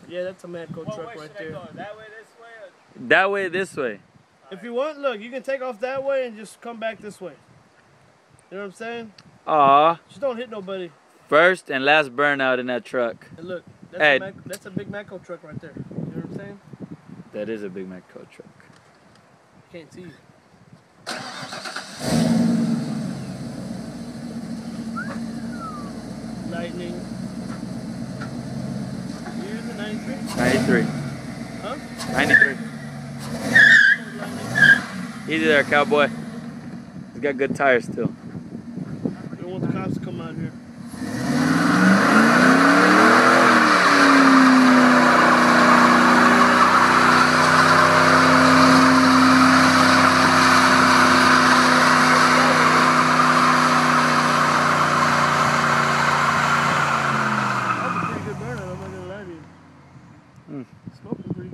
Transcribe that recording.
Yeah, that's a Matco truck right there. Go? That way, this way? Or... That way, this way. If you want, look, you can take off that way and just come back this way. You know what I'm saying? Aw. Just don't hit nobody. First and last burnout in that truck. And look, that's, Hey. that's a big Matco truck right there. You know what I'm saying? That is a big Matco truck. Can't see you. Lightning. Here's the 93. 93. Huh? 93. Easy there, cowboy. He's got good tires still. We don't want the cops to come out here. That's a pretty good burnout, I'm not gonna lie to you. Smoking pretty